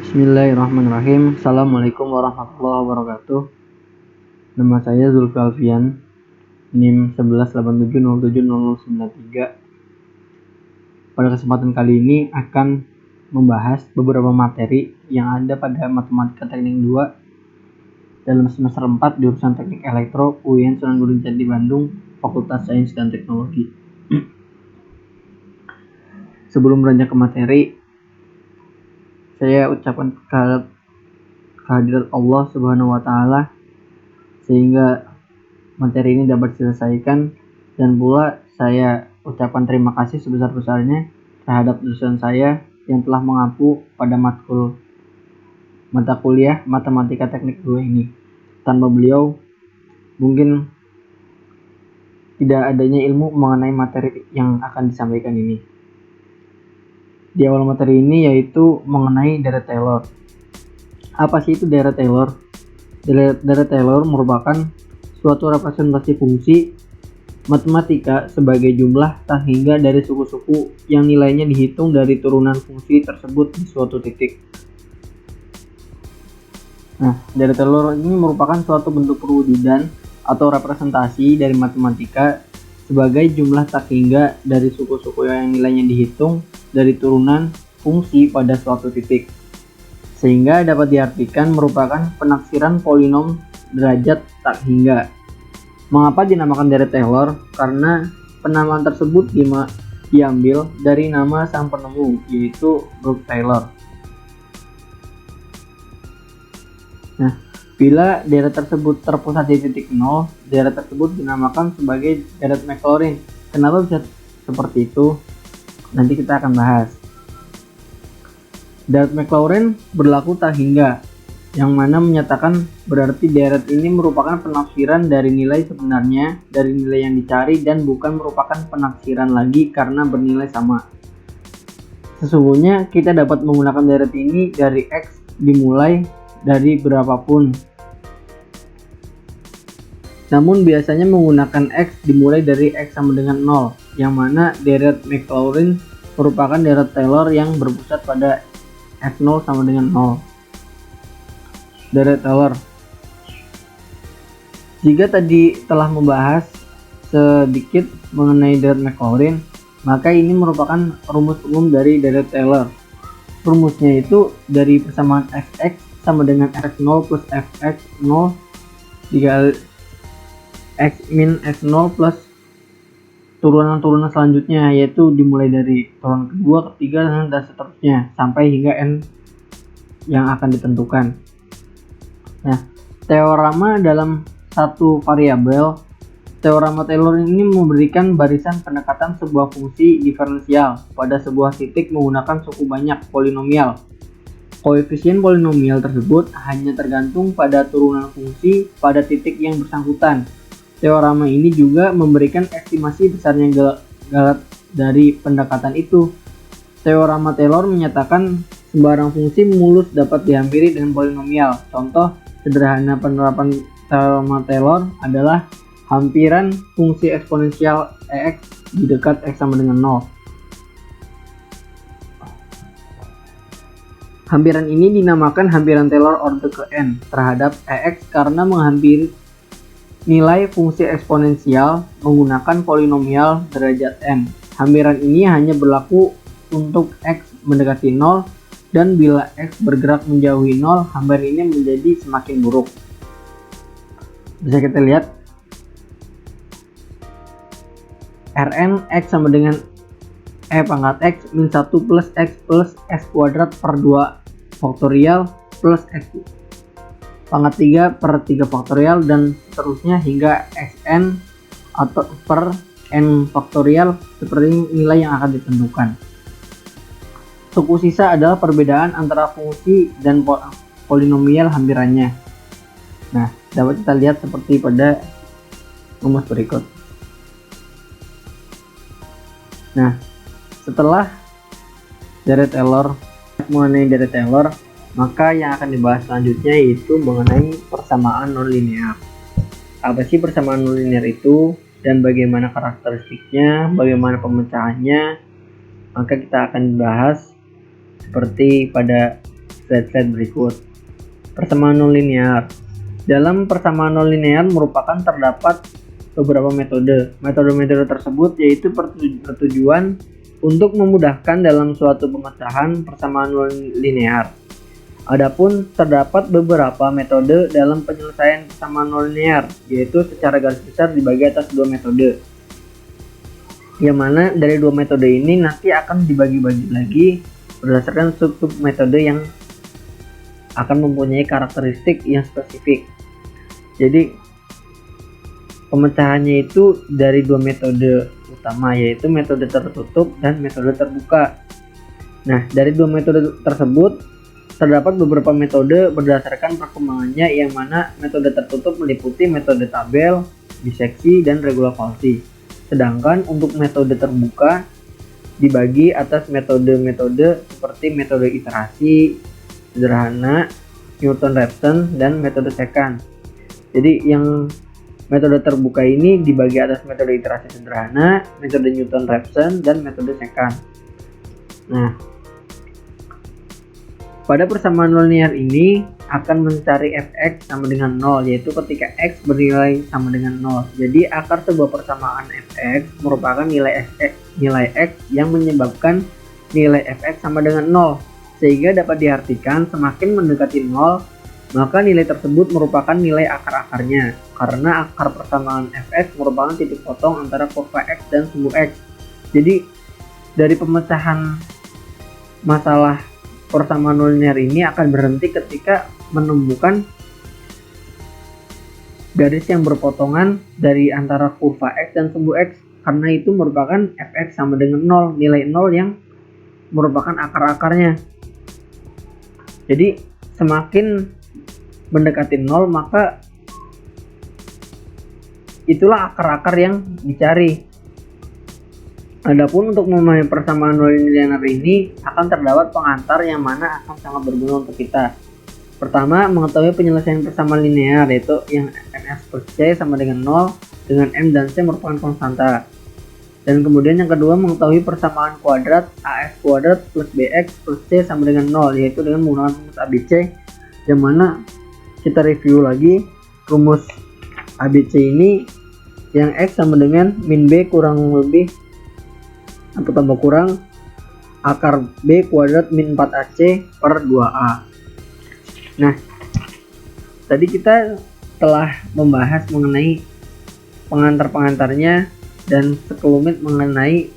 Bismillahirrahmanirrahim. Assalamualaikum warahmatullahi wabarakatuh. Nama saya Zulfi Alfian, NIM 1187070093. Pada kesempatan kali ini akan membahas beberapa materi yang ada pada Matematika Teknik 2 dalam semester 4 jurusan Teknik Elektro UIN Sunan Gunung Jati Bandung, Fakultas Sains dan Teknologi. Sebelum beranjak ke materi, saya ucapkan kehadirat Allah Subhanahu wa Ta'ala sehingga materi ini dapat diselesaikan, dan pula saya ucapkan terima kasih sebesar-besarnya terhadap dosen saya yang telah mengapu pada mata kuliah Matematika Teknik 2 ini. Tanpa beliau mungkin tidak adanya ilmu mengenai materi yang akan disampaikan ini. Di awal materi ini yaitu mengenai deret Taylor. Apa sih itu deret Taylor? Deret Taylor merupakan suatu representasi fungsi matematika sebagai jumlah tak hingga dari suku-suku yang nilainya dihitung dari turunan fungsi tersebut di suatu titik. Nah, deret Taylor ini merupakan suatu bentuk perwujudan atau representasi dari matematika sebagai jumlah tak hingga dari suku-suku yang nilainya dihitung dari turunan fungsi pada suatu titik, sehingga dapat diartikan merupakan penafsiran polinom derajat tak hingga. Mengapa dinamakan deret Taylor? Karena penamaan tersebut diambil dari nama sang penemu, yaitu Brooke Taylor. Nah, bila deret tersebut terpusat di titik 0, deret tersebut dinamakan sebagai deret Maclaurin. Kenapa bisa seperti itu? Nanti kita akan bahas. Deret Maclaurin berlaku tak hingga, yang mana menyatakan berarti deret ini merupakan penafsiran dari nilai sebenarnya dari nilai yang dicari dan bukan merupakan penafsiran lagi karena bernilai sama. Sesungguhnya kita dapat menggunakan deret ini dari X dimulai dari berapapun. Namun biasanya menggunakan X dimulai dari X sama dengan 0, yang mana deret Maclaurin merupakan deret Taylor yang berpusat pada X0 sama dengan 0. Deret Taylor. Jika tadi telah membahas sedikit mengenai deret Maclaurin, maka ini merupakan rumus umum dari deret Taylor. Rumusnya itu dari persamaan Fx sama dengan X0 plus Fx0 dikali X min X0 plus turunan-turunan selanjutnya, yaitu dimulai dari turunan kedua, ketiga, dan seterusnya sampai hingga n yang akan ditentukan. Nah, teorema dalam satu variabel. Teorema Taylor ini memberikan barisan pendekatan sebuah fungsi diferensial pada sebuah titik menggunakan suku banyak polinomial. Koefisien polinomial tersebut hanya tergantung pada turunan fungsi pada titik yang bersangkutan. Teorema ini juga memberikan estimasi besarnya galat dari pendekatan itu. Teorema Taylor menyatakan sembarang fungsi mulus dapat dihampiri dengan polinomial. Contoh sederhana penerapan teorema Taylor adalah hampiran fungsi eksponensial EX di dekat X sama dengan 0. Hampiran ini dinamakan hampiran Taylor orde ke n terhadap EX karena menghampiri nilai fungsi eksponensial menggunakan polinomial derajat n. Hampiran ini hanya berlaku untuk X mendekati 0, dan bila X bergerak menjauhi 0, hampiran ini menjadi semakin buruk. Bisa kita lihat Rn X sama dengan E pangkat X min 1 plus X plus S kuadrat per 2 faktorial plus X pangkat 3 per 3 faktorial dan seterusnya hingga Xn atau per n faktorial seperti nilai yang akan ditentukan. Suku sisa adalah perbedaan antara fungsi dan polinomial hampirannya. Nah, dapat kita lihat seperti pada rumus berikut. Nah, setelah deret Taylor, mengenai deret Taylor, maka yang akan dibahas selanjutnya yaitu mengenai persamaan nonlinear. Apa sih persamaan nonlinear itu dan bagaimana karakteristiknya, bagaimana pemecahannya? Maka kita akan bahas seperti pada slide berikut. Persamaan non-linear. Dalam persamaan non-linear merupakan terdapat beberapa metode. Metode-metode tersebut yaitu bertujuan untuk memudahkan dalam suatu pemecahan persamaan non-linear. Adapun terdapat beberapa metode dalam penyelesaian persamaan non-linear, yaitu secara garis besar dibagi atas dua metode. Yang mana dari dua metode ini nanti akan dibagi-bagi lagi berdasarkan sub-sub metode yang akan mempunyai karakteristik yang spesifik. Jadi pemecahannya itu dari dua metode utama, yaitu metode tertutup dan metode terbuka. Nah, dari dua metode tersebut terdapat beberapa metode berdasarkan perkembangannya, yang mana metode tertutup meliputi metode tabel, biseksi, dan regular-Falsi. Sedangkan untuk metode terbuka dibagi atas metode-metode seperti metode iterasi sederhana, Newton-Raphson, dan metode secant. Jadi yang metode terbuka ini dibagi atas metode iterasi sederhana, metode Newton-Raphson, dan metode secant. Nah, pada persamaan non-linear ini akan mencari fx sama dengan 0, yaitu ketika x bernilai sama dengan 0. Jadi akar sebuah persamaan fx merupakan nilai x yang menyebabkan nilai fx sama dengan 0. Sehingga dapat diartikan semakin mendekati 0, maka nilai tersebut merupakan nilai akar-akarnya, karena akar persamaan fx merupakan titik potong antara kurva x dan sumbu x. Jadi dari pemecahan masalah persamaan non-linear ini akan berhenti ketika menemukan garis yang berpotongan dari antara kurva x dan sumbu x, karena itu merupakan fx sama dengan 0, nilai 0 yang merupakan akar-akarnya. Jadi semakin mendekati 0, maka itulah akar-akar yang dicari. Adapun untuk memahami persamaan non-linear ini akan terdapat pengantar yang mana akan sangat berguna untuk kita. Pertama, mengetahui penyelesaian persamaan linear, yaitu yang ms plus c sama dengan 0, dengan m dan c merupakan konstanta. Dan kemudian yang kedua, mengetahui persamaan kuadrat AX kuadrat plus BX plus C sama dengan 0, yaitu dengan menggunakan rumus ABC, yang mana kita review lagi rumus ABC ini, yang X sama dengan min B kurang lebih atau tambah kurang akar B kuadrat min 4AC per 2A. Nah, tadi kita telah membahas mengenai pengantar-pengantarnya dan sekelumit mengenai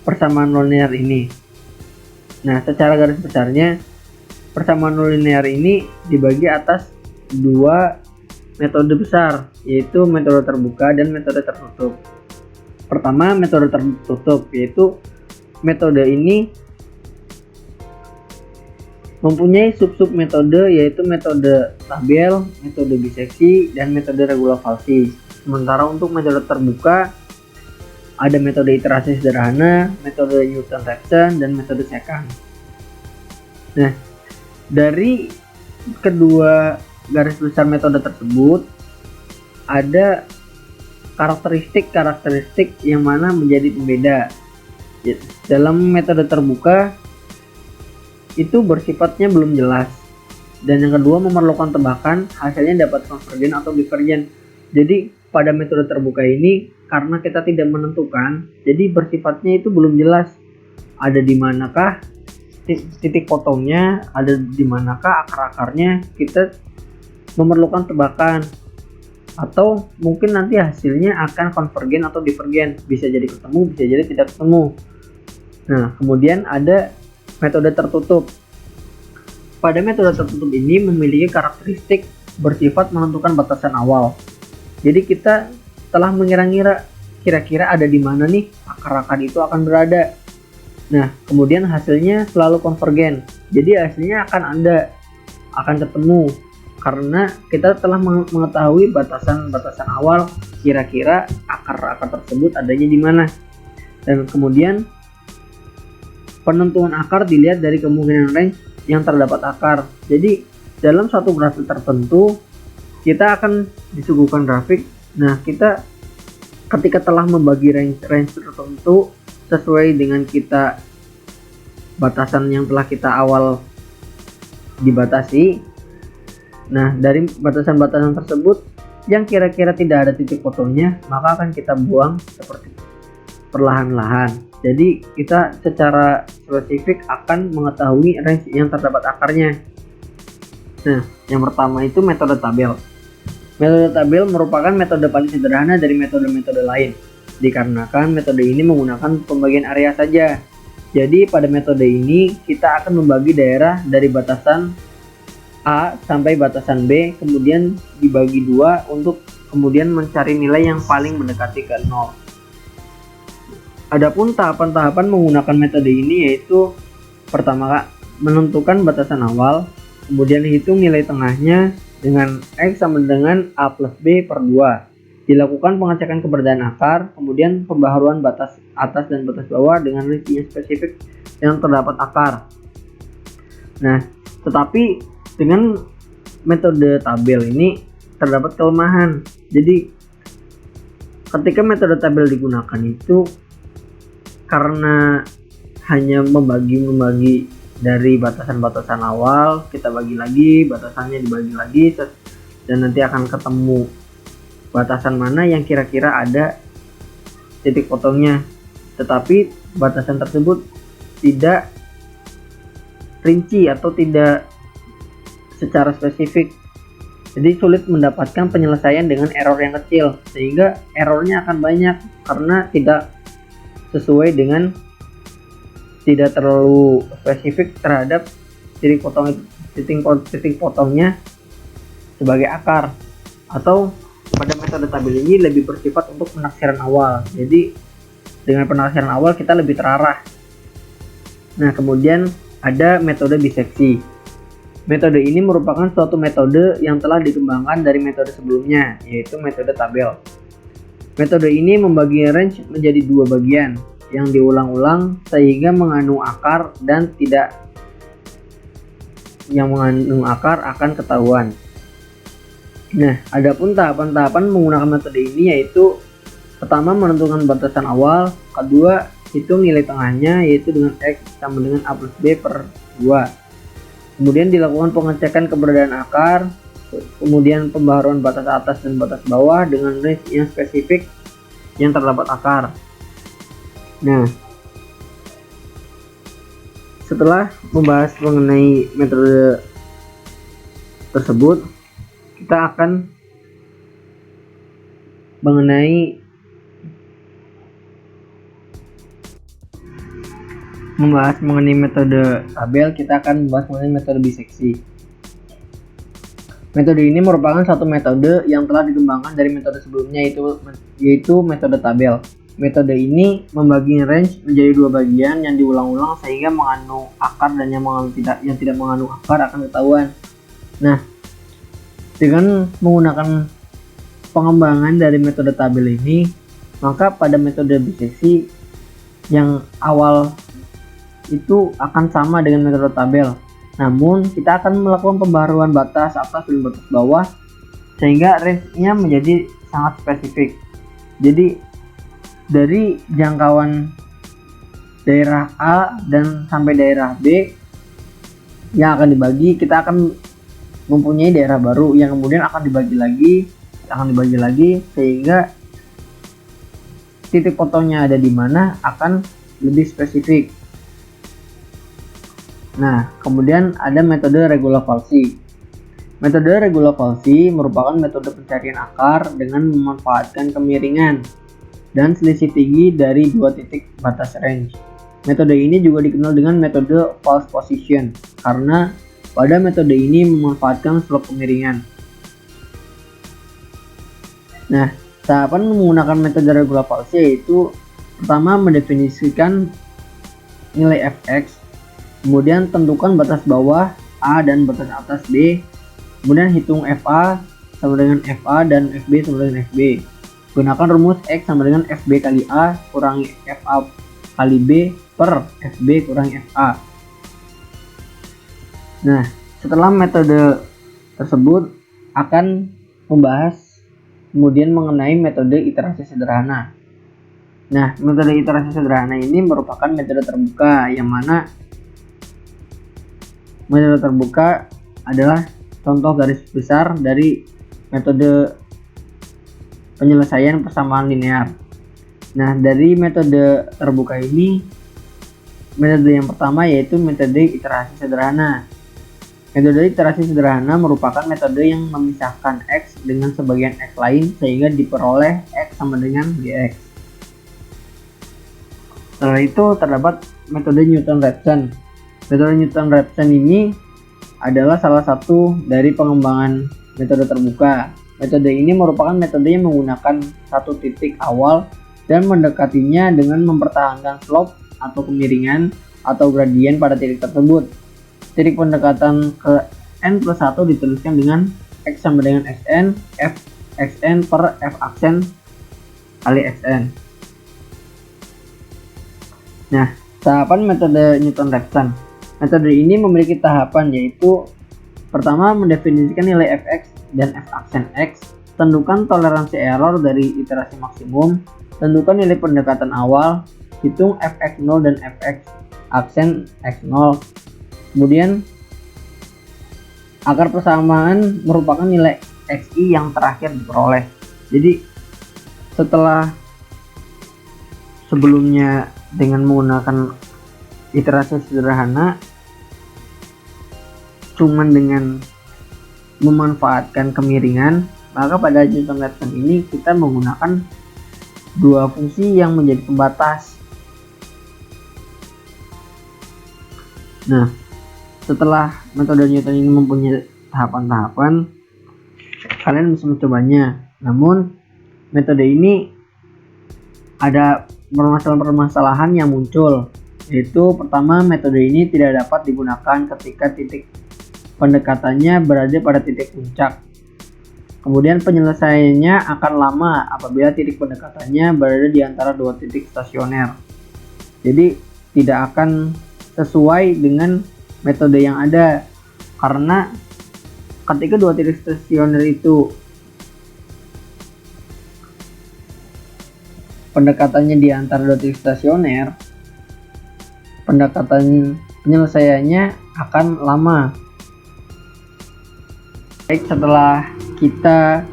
persamaan non-linear ini. Nah, secara garis besarnya persamaan non-linear ini dibagi atas dua metode besar, yaitu metode terbuka dan metode tertutup. Pertama, metode tertutup, yaitu metode ini mempunyai sub-sub metode, yaitu metode tabel, metode biseksi, dan metode regular-Falsi. Sementara untuk metode terbuka ada metode iterasi sederhana, metode Newton-Raphson, dan metode secant. Nah, dari kedua garis besar metode tersebut ada karakteristik yang mana menjadi pembeda. Dalam metode terbuka itu bersifatnya belum jelas, dan yang kedua memerlukan tebakan, hasilnya dapat konvergen atau divergen. Jadi pada metode terbuka ini karena kita tidak menentukan, jadi bersifatnya itu belum jelas ada di manakah titik potongnya, ada di manakah akar-akarnya. Kita memerlukan tebakan, atau mungkin nanti hasilnya akan konvergen atau divergen, bisa jadi ketemu, bisa jadi tidak ketemu. Nah, kemudian ada metode tertutup. Pada metode tertutup ini memiliki karakteristik bersifat menentukan batasan awal. Jadi kita telah mengira-ngira kira-kira ada di mana nih akar-akar itu akan berada. Nah, kemudian hasilnya selalu konvergen. Jadi hasilnya akan ketemu, karena kita telah mengetahui batasan-batasan awal kira-kira akar-akar tersebut adanya di mana. Dan kemudian penentuan akar dilihat dari kemungkinan range yang terdapat akar. Jadi dalam suatu grafik tertentu kita akan disuguhkan grafik. Nah, kita ketika telah membagi range tertentu sesuai dengan kita batasan yang telah kita awal dibatasi. Nah, dari batasan-batasan tersebut yang kira-kira tidak ada titik potongnya, maka akan kita buang seperti perlahan-lahan. Jadi kita secara spesifik akan mengetahui range yang terdapat akarnya. Nah, yang pertama itu metode tabel. Metode tabel merupakan metode paling sederhana dari metode-metode lain, dikarenakan metode ini menggunakan pembagian area saja. Jadi pada metode ini kita akan membagi daerah dari batasan A sampai batasan B, kemudian dibagi dua untuk kemudian mencari nilai yang paling mendekati ke 0. Adapun tahapan-tahapan menggunakan metode ini yaitu pertama menentukan batasan awal, kemudian hitung nilai tengahnya dengan X sama dengan A plus B per 2. Dilakukan pengecekan keberadaan akar, kemudian pembaharuan batas atas dan batas bawah dengan range spesifik yang terdapat akar. Nah, tetapi dengan metode tabel ini terdapat kelemahan. Jadi ketika metode tabel digunakan itu karena hanya membagi dari batasan-batasan awal, kita bagi lagi, batasannya dibagi lagi, dan nanti akan ketemu batasan mana yang kira-kira ada titik potongnya. Tetapi batasan tersebut tidak rinci atau tidak secara spesifik, jadi sulit mendapatkan penyelesaian dengan error yang kecil, sehingga errornya akan banyak karena tidak sesuai dengan tidak terlalu spesifik terhadap titik potongnya sebagai akar. Atau pada metode tabel ini lebih bersifat untuk penaksiran awal, jadi dengan penaksiran awal kita lebih terarah. Nah, kemudian ada metode biseksi. Metode ini merupakan suatu metode yang telah dikembangkan dari metode sebelumnya, yaitu metode tabel. Metode ini membagi range menjadi dua bagian yang diulang-ulang sehingga mengandung akar dan tidak yang mengandung akar akan ketahuan. Nah, adapun tahapan-tahapan menggunakan metode ini yaitu pertama menentukan batasan awal, kedua hitung nilai tengahnya yaitu dengan X sama dengan A plus B per 2. Kemudian dilakukan pengecekan keberadaan akar, kemudian pembaharuan batas atas dan batas bawah dengan range yang spesifik yang terdapat akar. Nah, setelah membahas mengenai metode tersebut, kita akan membahas mengenai metode tabel, kita akan membahas mengenai metode biseksi. Metode ini merupakan satu metode yang telah dikembangkan dari metode sebelumnya yaitu metode tabel. Metode ini membagi range menjadi dua bagian yang diulang-ulang sehingga mengandung akar dan yang tidak mengandung akar akan ketahuan. Nah, dengan menggunakan pengembangan dari metode tabel ini, maka pada metode biseksi yang awal itu akan sama dengan metode tabel. Namun kita akan melakukan pembaharuan batas atas dan batas bawah sehingga range-nya menjadi sangat spesifik. Jadi dari jangkauan daerah A dan sampai daerah B yang akan dibagi, kita akan mempunyai daerah baru yang kemudian akan dibagi lagi sehingga titik potongnya ada di mana akan lebih spesifik. Nah, kemudian ada metode regular Falsi. Metode regular Falsi merupakan metode pencarian akar dengan memanfaatkan kemiringan dan selisih tinggi dari dua titik batas range. Metode ini juga dikenal dengan metode false position karena pada metode ini memanfaatkan slop kemiringan. Nah, tahapan menggunakan metode regular Falsi yaitu pertama mendefinisikan nilai fx, kemudian tentukan batas bawah A dan batas atas B, kemudian hitung FA sama dengan FA dan FB sama dengan FB. Gunakan rumus X sama dengan FB kali A kurangi FA kali B per FB kurangi FA. Nah, setelah metode tersebut akan membahas kemudian mengenai metode iterasi sederhana. Nah, metode iterasi sederhana ini merupakan metode terbuka yang mana Metode terbuka adalah contoh garis besar dari metode penyelesaian persamaan linear. Nah, dari metode terbuka ini, metode yang pertama yaitu metode iterasi sederhana. Metode iterasi sederhana merupakan metode yang memisahkan X dengan sebagian X lain sehingga diperoleh X sama dengan Gx. Setelah itu terdapat metode Newton-Raphson. Metode Newton-Raphson ini adalah salah satu dari pengembangan metode terbuka. Metode ini merupakan metode yang menggunakan satu titik awal dan mendekatinya dengan mempertahankan slope atau kemiringan atau gradien pada titik tersebut. Titik pendekatan ke n plus 1 dituliskan dengan X sama dengan Xn, F Xn per F aksen kali Xn. Nah, tahapan metode Newton-Raphson. Metode ini memiliki tahapan yaitu pertama mendefinisikan nilai fx dan f aksen x, tentukan toleransi error dari iterasi maksimum, tentukan nilai pendekatan awal, hitung fx0 dan fx aksen x0. Kemudian akar persamaan merupakan nilai xi yang terakhir diperoleh. Jadi setelah sebelumnya dengan menggunakan iterasi sederhana cuman dengan memanfaatkan kemiringan, maka pada Newton-Raphson ini kita menggunakan dua fungsi yang menjadi pembatas. Nah, setelah metode Newton ini mempunyai tahapan-tahapan, kalian bisa mencobanya. Namun metode ini ada permasalahan-permasalahan yang muncul, yaitu pertama, metode ini tidak dapat digunakan ketika titik pendekatannya berada pada titik puncak. Kemudian penyelesaiannya akan lama apabila titik pendekatannya berada di antara dua titik stasioner. Jadi tidak akan sesuai dengan metode yang ada, karena ketika dua titik stasioner itu pendekatannya di antara dua titik stasioner, pendekatan penyelesaiannya akan lama. Baik, setelah kita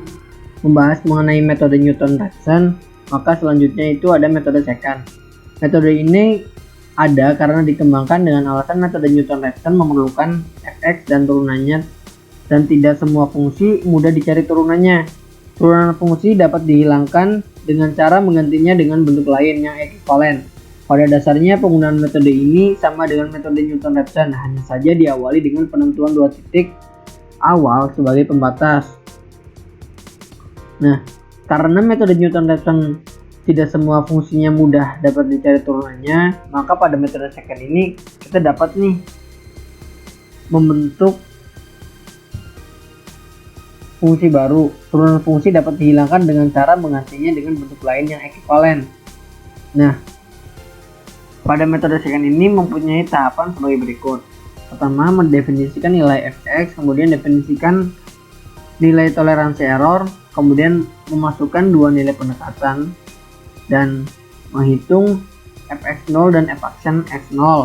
membahas mengenai metode Newton-Raphson, maka selanjutnya itu ada metode secant. Metode ini ada karena dikembangkan dengan alasan metode Newton-Raphson memerlukan fx dan turunannya, dan tidak semua fungsi mudah dicari turunannya. Turunan fungsi dapat dihilangkan dengan cara menggantinya dengan bentuk lain yang ekuivalen. Pada dasarnya penggunaan metode ini sama dengan metode Newton-Raphson, hanya saja diawali dengan penentuan dua titik awal sebagai pembatas. Nah, karena metode Newton-Raphson tidak semua fungsinya mudah dapat dicari turunannya, maka pada metode secant ini kita dapat membentuk fungsi baru. Turunan fungsi dapat dihilangkan dengan cara menggantinya dengan bentuk lain yang ekuivalen. Nah, pada metode secant ini mempunyai tahapan sebagai berikut. Pertama, mendefinisikan nilai fx, kemudian definisikan nilai toleransi error, kemudian memasukkan dua nilai pendekatan dan menghitung fx0 dan f aksen x0.